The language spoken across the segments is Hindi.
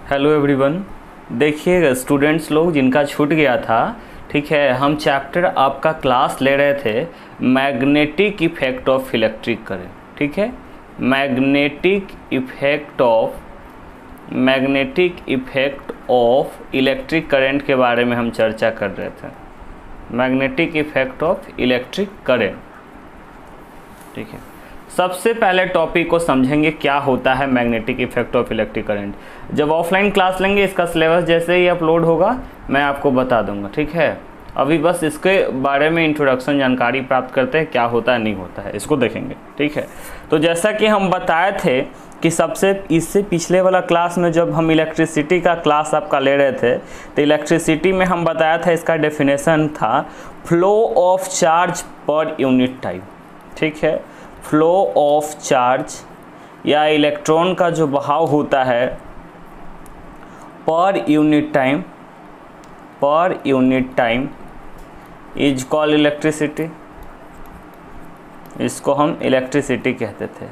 Hello everyone. देखिए स्टूडेंट्स लोग जिनका छूट गया था, ठीक है, हम चैप्टर आपका क्लास ले रहे थे magnetic effect of electric current. ठीक है, magnetic effect of electric current के बारे में हम चर्चा कर रहे थे। Magnetic effect of electric current, ठीक है। सबसे पहले टॉपिक को समझेंगे क्या होता है magnetic effect of electric current. जब ऑफलाइन क्लास लेंगे इसका सिलेबस जैसे ही अपलोड होगा मैं आपको बता दूंगा, ठीक है। अभी बस इसके बारे में इंट्रोडक्शन जानकारी प्राप्त करते हैं, क्या होता है नहीं होता है इसको देखेंगे, ठीक है। तो जैसा कि हम बताए थे कि इससे पिछले वाला क्लास में जब हम इलेक्ट्रिसिटी का क्लास आपका ले रहे थे तो इलेक्ट्रिसिटी में हम बताया था, इसका डेफिनेशन था flow of charge per unit time, ठीक है। फ्लो ऑफ चार्ज या इलेक्ट्रॉन का जो बहाव होता है per unit time is called electricity. इसको हम इलेक्ट्रिसिटी कहते थे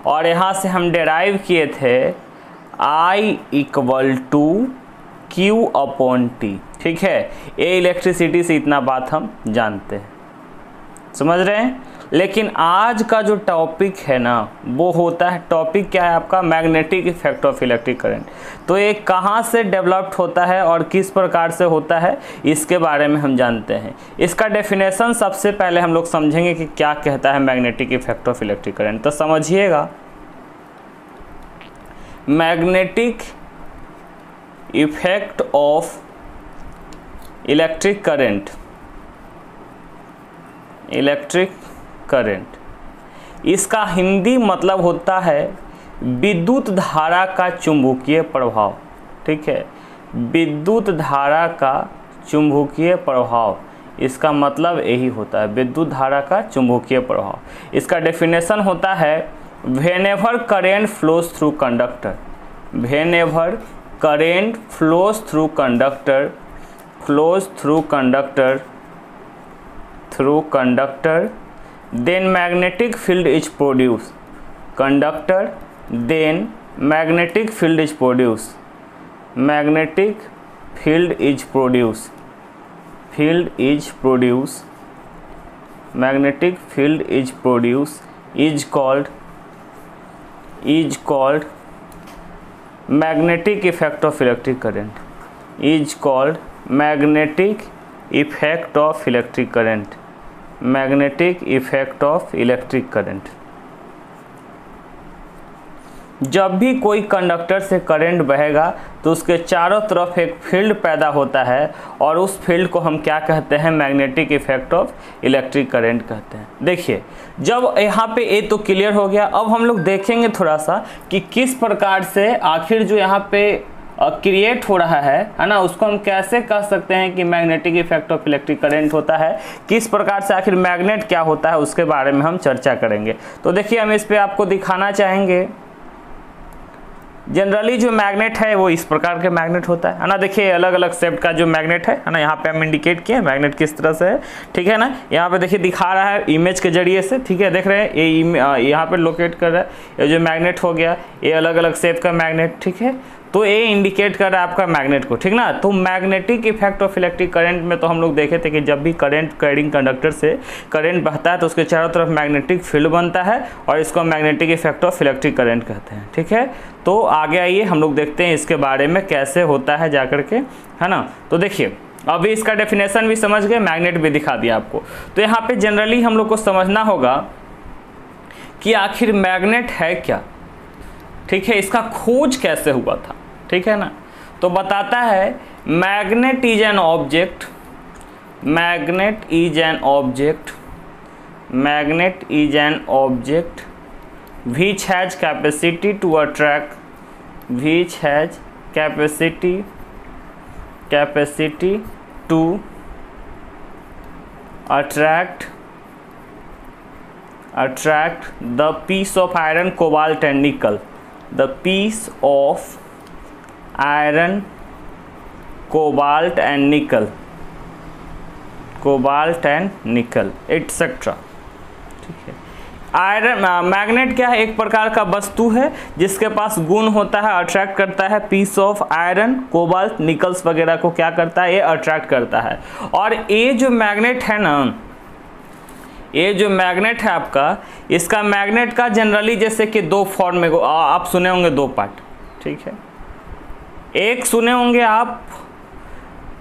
और यहाँ से हम डेराइव किए थे I = Q/T, ठीक है। ये इलेक्ट्रिसिटी से इतना बात हम जानते हैं, समझ रहे हैं। लेकिन आज का जो टॉपिक है ना वो होता है, टॉपिक क्या है आपका, magnetic effect of electric current. तो ये कहाँ से डेवलप्ड होता है और किस प्रकार से होता है इसके बारे में हम जानते हैं। इसका डेफिनेशन सबसे पहले हम लोग समझेंगे कि क्या कहता है magnetic effect of electric current. तो समझिएगा, magnetic effect of electric current, इसका हिंदी मतलब होता है विद्युत धारा का चुंबकीय प्रभाव, ठीक है। विद्युत धारा का चुंबकीय प्रभाव, इसका मतलब यही होता है, विद्युत धारा का चुंबकीय प्रभाव। इसका डेफिनेशन होता है whenever current flows through conductor, whenever current flows through conductor then magnetic field is produced, then magnetic field is produced is called magnetic effect of electric current, is called magnetic effect of electric current, magnetic effect of electric current. जब भी कोई कंडक्टर से करंट बहेगा तो उसके चारों तरफ एक फील्ड पैदा होता है और उस फील्ड को हम क्या कहते हैं, magnetic effect of electric current कहते हैं। देखिए, जब यहाँ पे ये तो क्लियर हो गया, अब हम लोग देखेंगे थोड़ा सा कि किस प्रकार से आखिर जो यहाँ पे क्रिएट हो रहा है ना, उसको हम कैसे कह सकते हैं कि magnetic effect of electric current होता है, किस प्रकार से आखिर मैग्नेट क्या होता है उसके बारे में हम चर्चा करेंगे। तो देखिए, हम इस पे आपको दिखाना चाहेंगे। जनरली जो मैग्नेट है वो इस प्रकार के मैग्नेट होता है ना। देखिए अलग अलग शेप का जो मैग्नेट है ना, यहाँ पे हम इंडिकेट किए मैग्नेट किस तरह से है, ठीक है ना। यहाँ पे देखिए दिखा रहा है इमेज के जरिए से, ठीक है, देख रहे हैं ये यहाँ पे लोकेट कर रहा है, ये जो मैग्नेट हो गया ये अलग अलग शेप का मैग्नेट, ठीक है। तो ये इंडिकेट कर रहा है आपका मैग्नेट को, ठीक ना। तो magnetic effect of electric current में तो हम लोग देखे थे कि जब भी करंट कैरिंग कंडक्टर से करंट बहता है तो उसके चारों तरफ मैग्नेटिक फील्ड बनता है और इसको magnetic effect of electric current कहते हैं, ठीक है। तो आगे आइए हम लोग देखते हैं इसके बारे में कैसे होता है जाकर के, है ना। तो देखिए, अभी इसका डेफिनेशन भी समझ गए, मैग्नेट भी दिखा दिया आपको। तो यहाँ पे जनरली हम लोग को समझना होगा कि आखिर मैग्नेट है क्या, ठीक है, इसका खोज कैसे हुआ था, ठीक है ना। तो बताता है magnet is an object which has capacity to attract the piece of iron, cobalt and nickel, the piece of iron, cobalt and nickel etc, ठीक है। आयरन मैग्नेट क्या है, एक प्रकार का वस्तु है जिसके पास गुण होता है, अट्रैक्ट करता है piece of iron, cobalt, nickels वगैरह को क्या करता है, ये अट्रैक्ट करता है। और ये जो मैग्नेट है ना, ये जो मैग्नेट है आपका, इसका मैग्नेट का जनरली जैसे कि दो फॉर्म में आप सुने होंगे, दो पार्ट, ठीक है। एक सुने होंगे आप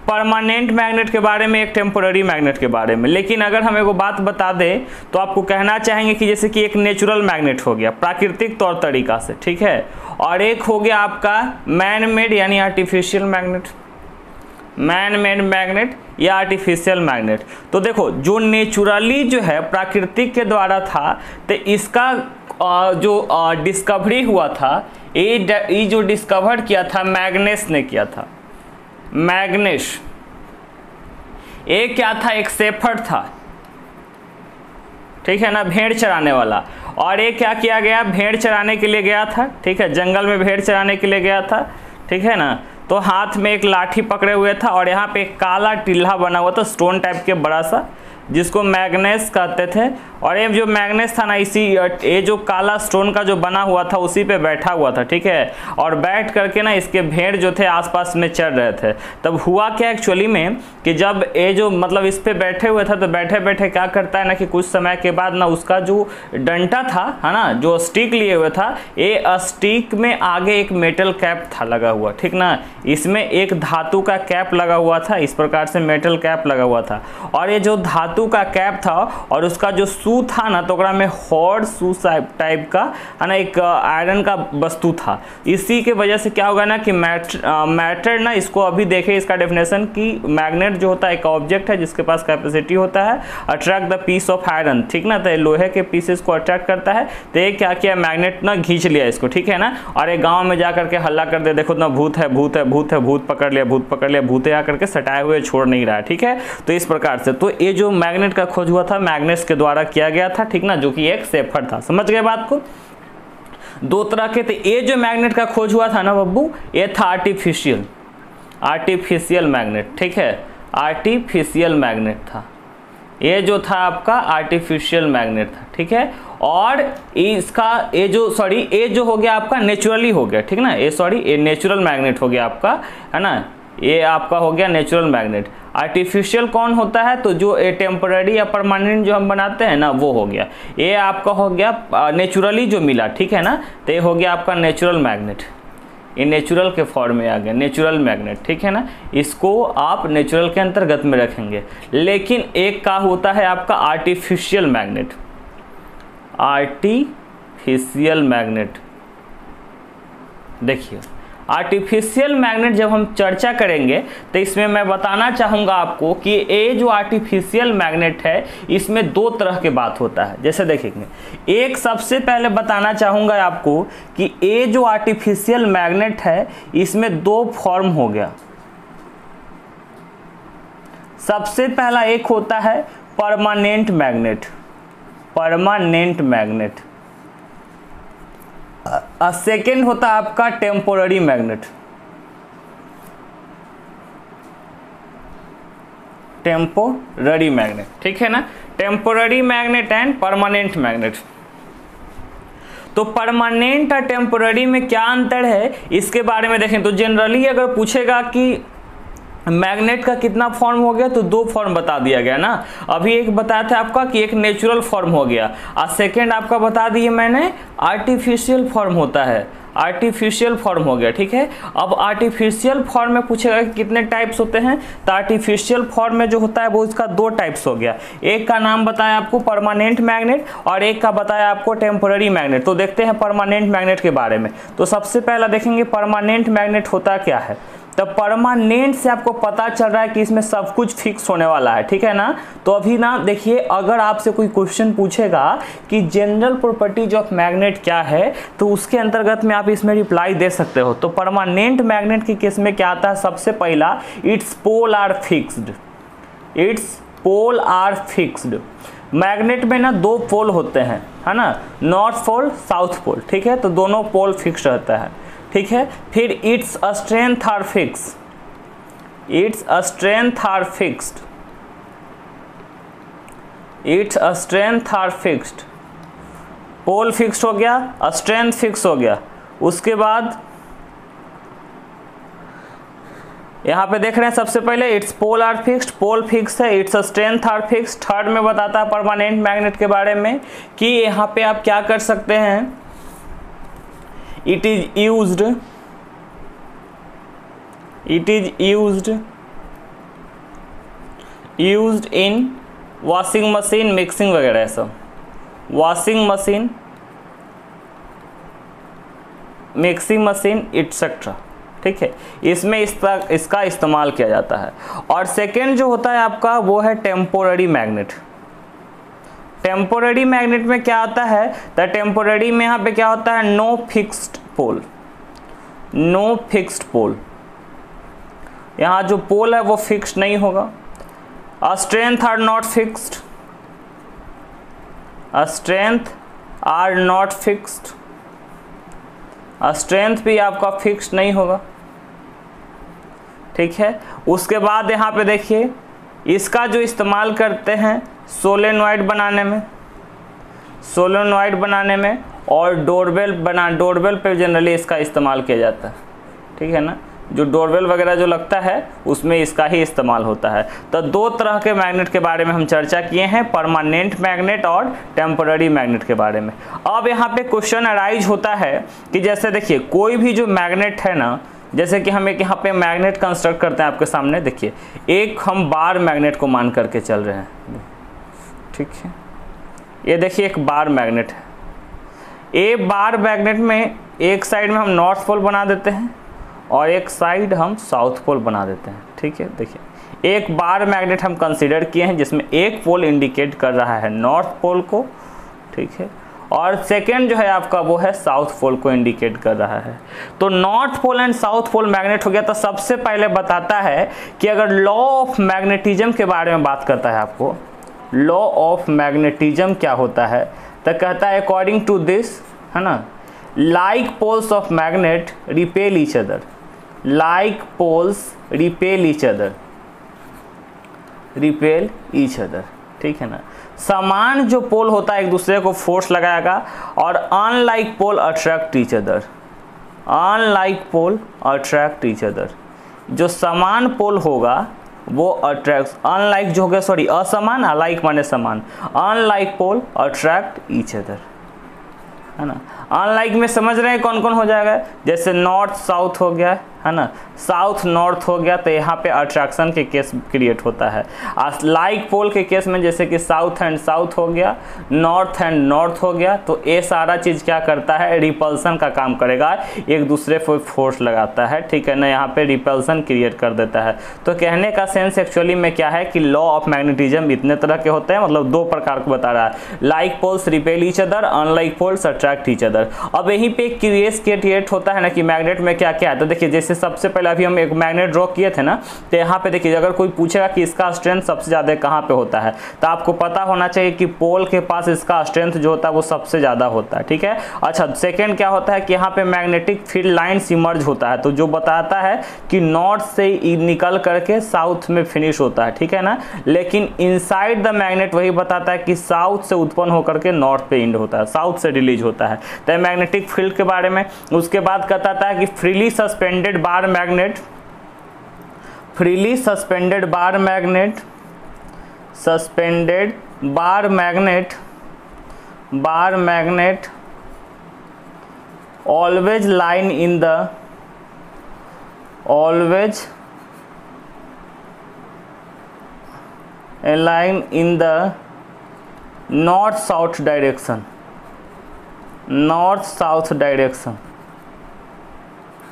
परमानेंट मैग्नेट के बारे में, एक टेम्पोररी मैग्नेट के बारे में। लेकिन अगर हम एक बात बता दें तो आपको कहना चाहेंगे कि जैसे कि एक नेचुरल मैग्नेट हो गया, प्राकृतिक तौर तरीका से, ठीक है, और एक हो गया आपका मैन मेड यानी artificial magnet, man made magnet या आर्टिफिशियल मैग्नेट। तो देखो, जो नेचुरली जो है प्राकृतिक के द्वारा था, तो इसका जो डिस्कवरी हुआ था, ये जो डिस्कवर किया था मैग्नेस ने किया था। मैग्नेस ये क्या था, एक शेफर्ड था, ठीक है ना, भेड़ चराने वाला। और ये क्या किया गया, भेड़ चराने के लिए गया था, ठीक है, जंगल में भेड़ चराने के लिए गया था, ठीक है ना। तो हाथ में एक लाठी पकड़े हुए था और यहाँ पे एक काला टिल्ला बना हुआ था, स्टोन टाइप के बड़ा सा, जिसको मैग्नेस कहते थे। और ये जो मैग्नेस था ना, इसी ये जो काला स्टोन का जो बना हुआ था उसी पे बैठा हुआ था, ठीक है। और बैठ करके ना इसके भेड़ जो थे आसपास में चल रहे थे। तब हुआ क्या एक्चुअली में कि जब ये जो मतलब इस पे बैठे हुए था, तो बैठे बैठे क्या करता है ना कि कुछ समय के बाद ना उसका जो डंटा था, है ना, जो स्टिक लिए हुए था, ये स्टिक में आगे एक मेटल कैप था लगा हुआ, ठीक ना। इसमें एक धातु का कैप लगा हुआ था, इस प्रकार से मेटल कैप लगा हुआ था। और ये जो धातु का कैप था और उसका जो शू था ना, तो में हॉर्ड शू टाइप का, है ना, एक आयरन का वस्तु था। इसी के वजह से क्या होगा ना कि मैटर ना, इसको अभी देखें इसका डेफिनेशन कि मैग्नेट जो होता है एक ऑब्जेक्ट है जिसके पास कैपेसिटी होता है attract the piece of iron, ठीक ना। तो लोहे के पीसेस को अट्रैक्ट करता है। तो ये क्या किया, मैग्नेट ना खींच लिया इसको, ठीक है ना। और एक गाँव में जा करके हल्ला कर दे, देखो ना भूत है, भूत है, भूत है, भूत पकड़ लिया, भूत पकड़ लिया, भूत आकर के सटाए हुए छोड़ नहीं रहा है, ठीक है। तो इस प्रकार से तो ये जो मैग्नेट का खोज हुआ था मैग्नेस के द्वारा किया गया था, ठीक ना, जो कि एक शेफर्ड था। समझ गए बात को। दो तरह के थे। ये जो मैग्नेट का खोज हुआ था ना बब्बू, ये था आर्टिफिशियल मैग्नेट, ठीक है, आर्टिफिशियल मैग्नेट था। ये जो था आपका आर्टिफिशियल मैग्नेट था, ठीक है। और इसका ये जो हो गया आपका नेचुरली हो गया, ठीक ना, ये नेचुरल मैग्नेट हो गया आपका, है ना, ये आपका हो गया नेचुरल मैग्नेट। आर्टिफिशियल कौन होता है, तो जो टेम्पररी या परमानेंट जो हम बनाते हैं ना, वो हो गया। ये आपका हो गया नेचुरली जो मिला, ठीक है ना। तो ये हो गया आपका नेचुरल मैग्नेट, ये नेचुरल के फॉर्म में आ गया, नेचुरल मैग्नेट, ठीक है ना। इसको आप नेचुरल के अंतर्गत में रखेंगे। लेकिन एक का होता है आपका आर्टिफिशियल मैग्नेट, आर्टिफिशियल मैग्नेट। देखिए, आर्टिफिशियल मैग्नेट जब हम चर्चा करेंगे तो इसमें मैं बताना चाहूँगा आपको कि ये जो आर्टिफिशियल मैग्नेट है इसमें दो तरह के बात होता है। जैसे देखेंगे, एक सबसे पहले बताना चाहूँगा आपको कि ये जो आर्टिफिशियल मैग्नेट है इसमें दो फॉर्म हो गया। सबसे पहला एक होता है permanent magnet, permanent magnet. Second होता है आपका टेम्पोररी मैग्नेट, टेम्पोररी मैग्नेट, ठीक है ना। Temporary magnet and permanent magnet. तो परमानेंट और टेम्पोररी में क्या अंतर है इसके बारे में देखें तो जनरली अगर पूछेगा कि मैग्नेट का कितना फॉर्म हो गया, तो दो फॉर्म बता दिया गया ना। अभी एक बताया था आपका कि एक नेचुरल फॉर्म हो गया, और सेकेंड आपका बता दिए मैंने आर्टिफिशियल फॉर्म होता है, आर्टिफिशियल फॉर्म हो गया, ठीक है। अब आर्टिफिशियल फॉर्म में पूछेगा कि कितने टाइप्स होते हैं, तो आर्टिफिशियल फॉर्म में जो होता है वो इसका दो टाइप्स हो गया। एक का नाम बताया आपको परमानेंट मैग्नेट और एक का बताया आपको टेम्पोररी मैग्नेट। तो देखते हैं परमानेंट मैग्नेट के बारे में। तो सबसे पहला देखेंगे परमानेंट मैग्नेट होता क्या है। तो परमानेंट से आपको पता चल रहा है कि इसमें सब कुछ फिक्स होने वाला है, ठीक है ना। तो अभी ना देखिए, अगर आपसे कोई क्वेश्चन पूछेगा कि जनरल प्रॉपर्टीज ऑफ मैग्नेट क्या है, तो उसके अंतर्गत में आप इसमें रिप्लाई दे सकते हो। तो परमानेंट मैग्नेट के केस में क्या आता है, सबसे पहला its pole are fixed, its pole are fixed. Magnet में ना दो पोल होते हैं, है ना, नॉर्थ पोल साउथ पोल, ठीक है। तो दोनों पोल फिक्स रहता है, ठीक है। फिर its strength are fix, its strength are fixed, its strength are fixed. Pole fixed हो गया, स्ट्रेंथ फिक्स हो गया। उसके बाद यहाँ पे देख रहे हैं सबसे पहले its pole are fixed, pole fix है, its strength are fixed. Third में बताता है परमानेंट मैग्नेट के बारे में कि यहाँ पे आप क्या कर सकते हैं, it is used in washing machine, mixing वगैरह सब, washing machine, mixing machine etcetera. ठीक है, इसमें इसका इस्तेमाल किया जाता है। और सेकेंड जो होता है आपका वो है टेम्पोररी मैग्नेट। टेम्पोररी मैग्नेट में क्या आता है, द टेम्पोररी में यहाँ पे क्या होता है, no fixed pole, no fixed pole, यहाँ जो पोल है वो फिक्स्ड नहीं होगा। Strength are not fixed, strength are not fixed, strength भी आपका फिक्स्ड नहीं होगा। ठीक है, उसके बाद यहाँ पे देखिए इसका जो इस्तेमाल करते हैं सोलेनॉइड बनाने में, सोलेनॉइड बनाने में, और डोरबेल पे जनरली इसका इस्तेमाल किया जाता है। ठीक है ना, जो डोरबेल वगैरह जो लगता है उसमें इसका ही इस्तेमाल होता है। तो दो तरह के मैग्नेट के बारे में हम चर्चा किए हैं, परमानेंट मैग्नेट और टेम्पररी मैग्नेट के बारे में। अब यहाँ पे क्वेश्चन अराइज होता है कि जैसे देखिए कोई भी जो मैग्नेट है ना, जैसे कि हम एक यहाँ पे मैग्नेट कंस्ट्रक्ट करते हैं आपके सामने, देखिए एक हम बार मैग्नेट को मान करके चल रहे हैं। ठीक है, ये देखिए एक बार मैग्नेट है। ए बार मैग्नेट में एक साइड में हम नॉर्थ पोल बना देते हैं और एक साइड हम साउथ पोल बना देते हैं। ठीक है, देखिए एक बार मैग्नेट हम कंसीडर किए हैं जिसमें एक पोल इंडिकेट कर रहा है नॉर्थ पोल को। ठीक है, और सेकेंड जो है आपका वो है साउथ पोल को इंडिकेट कर रहा है। तो north pole and south pole magnet हो गया। तो सबसे पहले बताता है कि अगर लॉ ऑफ मैग्नेटिज्म के बारे में बात करता है आपको, लॉ ऑफ मैग्नेटिज्म क्या होता है, तो कहता है अकॉर्डिंग टू दिस, है ना, like poles of magnet repel each other, like poles repel each other, repel each other. ठीक है ना, समान जो पोल होता है एक दूसरे को फोर्स लगाएगा, और unlike pole attract each other, unlike pole attract each other. जो समान पोल होगा वो अट्रैक्ट, अनलाइक जो हो गया, सॉरी असमान, अलाइक माने समान, unlike pole attract each other, है ना। अनलाइक में समझ रहे हैं कौन कौन हो जाएगा, जैसे नॉर्थ साउथ हो गया, है ना, साउथ नॉर्थ हो गया, तो यहाँ पे अट्रैक्शन के केस क्रिएट होता है। लाइक पोल के केस में जैसे कि साउथ एंड साउथ हो गया, नॉर्थ एंड नॉर्थ हो गया, तो ये सारा चीज़ क्या करता है, रिपल्सन का काम करेगा, एक दूसरे को फोर्स लगाता है। ठीक है ना, यहाँ पे रिपल्सन क्रिएट कर देता है। तो कहने का सेंस एक्चुअली में क्या है कि लॉ ऑफ मैग्नेटिज्म इतने तरह के होते हैं, मतलब दो प्रकार को बता रहा है, like poles repel each other, unlike poles attract each other. अब यहीं पे क्यूरियस क्रिएट होता है ना कि मैग्नेट में क्या क्या है। तो देखिए जैसे सबसे पहले अभी हम एक मैग्नेट ड्रॉ किए थे ना, तो यहाँ पे देखिए अगर कोई पूछेगा कि इसका स्ट्रेंथ सबसे ज़्यादा कहाँ पे होता है, तो आपको पता होना चाहिए कि पोल के पास इसका स्ट्रेंथ जो होता है वो सबसे ज़्यादा होता है। ठीक है, अच्छा सेकेंड क्या होता है कि यहाँ पे मैग्नेटिक फील्ड लाइन्स इमर्ज होता है, तो जो बताता है कि नॉर्थ से निकल करके साउथ में फिनिश होता है। ठीक है ना, लेकिन इनसाइड द मैग्नेट वही बताता है कि साउथ से उत्पन्न होकर के नॉर्थ पे एंड होता है, साउथ से रिलीज होता है। तो मैग्नेटिक फील्ड के बारे में उसके बाद कहता है कि freely suspended bar magnet, freely suspended bar magnet, suspended bar magnet, bar magnet always line in the, always align in the north south direction, north south direction.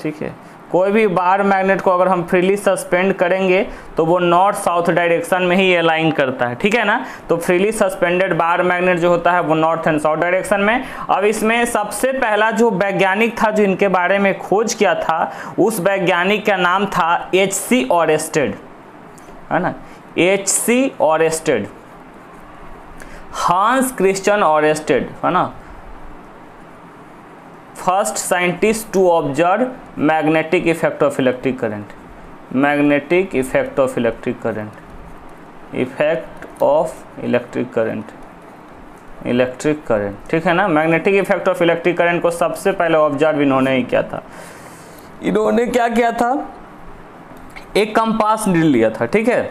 ठीक है, कोई भी बार मैग्नेट को अगर हम फ्रीली सस्पेंड करेंगे तो वो नॉर्थ साउथ डायरेक्शन में ही अलाइन करता है। ठीक है ना, तो फ्रीली सस्पेंडेड बार मैग्नेट जो होता है वो नॉर्थ एंड साउथ डायरेक्शन में। अब इसमें सबसे पहला जो वैज्ञानिक था जो इनके बारे में खोज किया था, उस वैज्ञानिक का नाम था H.C. ऑरेस्टेड, है ना, H.C. ऑरेस्टेड, हांस क्रिश्चियन ऑरेस्टेड, है ना, first scientist to observe magnetic effect of electric current, magnetic effect of electric current, effect of electric current. Electric current, ठीक है ना। Magnetic effect of electric current को सबसे पहले ऑब्जर्व इन्होंने ही किया था। इन्होंने क्या किया था, एक कंपास नीडल लिया था, ठीक है।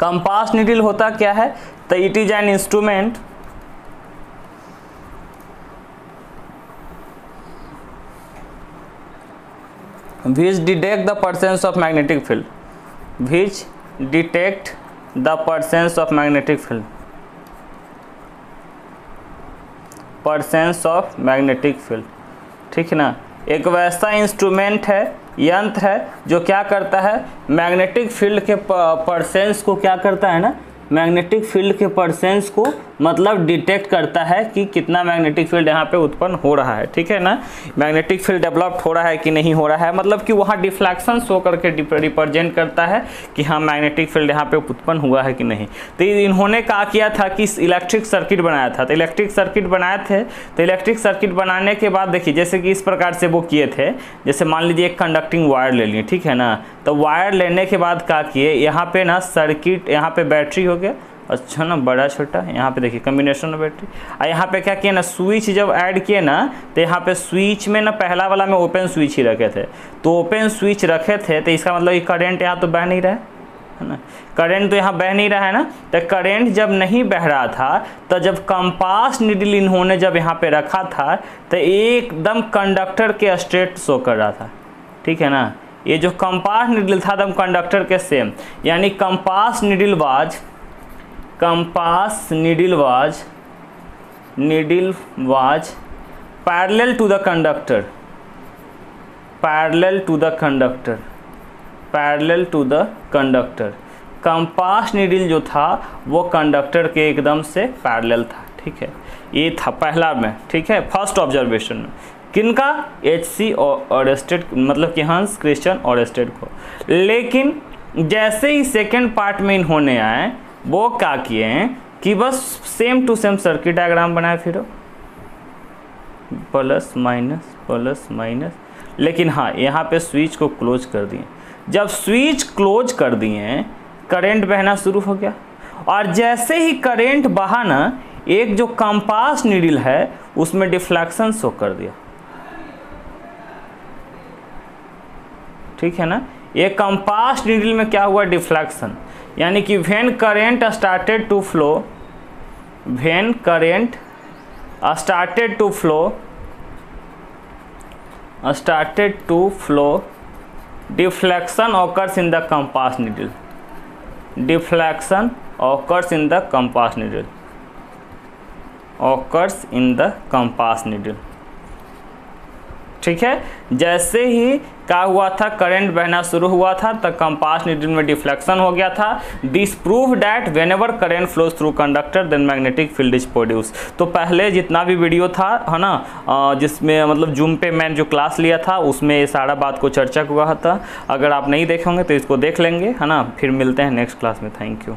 कंपास नीडल होता क्या है, तो it is an instrument which detect the presence of magnetic field, which detect the presence of magnetic field, presence of magnetic field, ठीक है ना। एक वैसा इंस्ट्रूमेंट है, यंत्र है, जो क्या करता है, मैग्नेटिक फील्ड के परसेंस को क्या करता है ना, मैग्नेटिक फील्ड के परसेंस को मतलब डिटेक्ट करता है कि कितना मैग्नेटिक फील्ड यहाँ पे उत्पन्न हो रहा है, ठीक है ना। मैग्नेटिक फील्ड डेवलप्ड हो रहा है कि नहीं हो रहा है, मतलब कि वहाँ डिफ्लेक्शन शो करके रिप्रेजेंट करता है कि हाँ मैग्नेटिक फील्ड यहाँ पे उत्पन्न हुआ है कि नहीं। तो इन्होंने क्या किया था कि इलेक्ट्रिक सर्किट बनाया था। तो इलेक्ट्रिक सर्किट बनाए थे, तो इलेक्ट्रिक सर्किट बनाने के बाद देखिए जैसे कि इस प्रकार से वो किए थे, जैसे मान लीजिए एक कंडक्टिंग वायर ले लिए, ठीक है ना। तो वायर लेने के बाद क्या किए, यहाँ पे ना सर्किट, यहाँ पे बैटरी हो गया, अच्छा ना, बड़ा छोटा, यहाँ पे देखिए कम्बिनेशन ऑफ बैटरी। और यहाँ पे क्या किया ना, स्विच जब ऐड किए ना, तो यहाँ पे स्विच में ना पहला वाला में ओपन स्विच ही रखे थे। तो ओपन स्विच रखे थे तो इसका मतलब ये करंट यहाँ तो बह नहीं रहा है ना, करंट तो यहाँ बह नहीं रहा है ना। तो करंट जब नहीं बह रहा था, तो जब कंपास नीडल इन्होंने जब यहाँ पे रखा था, तो एकदम कंडक्टर के स्ट्रेट शो कर रहा था, ठीक है ना। ये जो कंपास नीडल था एकदम कंडक्टर के सेम, यानी compass needle was parallel to the conductor, compass needle जो था वो कंडक्टर के एकदम से पैरेलल था, ठीक है। ये था पहला में, ठीक है, फर्स्ट ऑब्जर्वेशन में। किनका, एच.सी. ऑरेस्टेड, मतलब कि हंस क्रिश्चियन ऑरेस्टेड को। लेकिन जैसे ही सेकेंड पार्ट में इन्होंने आए, वो क्या किए हैं कि बस same to same circuit diagram बनाए, फिर प्लस माइनस, लेकिन हाँ यहाँ पे स्विच को क्लोज कर दिए। जब स्विच क्लोज कर दिए, करंट बहना शुरू हो गया, और जैसे ही करंट बहा ना, एक जो कंपास नीडल है उसमें डिफ्लेक्शन शो कर दिया, ठीक है ना। ये कंपास नीडल में क्या हुआ, डिफ्लेक्शन, यानी कि when current started to flow deflection occurs in the compass needle, ठीक है। जैसे ही क्या हुआ था, करंट बहना शुरू हुआ था, तब कंपास नीडल में डिफ्लेक्शन हो गया था। This prove that whenever current flows through conductor then magnetic field is produce. तो पहले जितना भी वीडियो था, है ना, जिसमें मतलब जूम पे मैंने जो क्लास लिया था उसमें ये सारा बात को चर्चा हुआ था। अगर आप नहीं देखे होंगे तो इसको देख लेंगे, है ना। फिर मिलते हैं नेक्स्ट क्लास में। Thank you.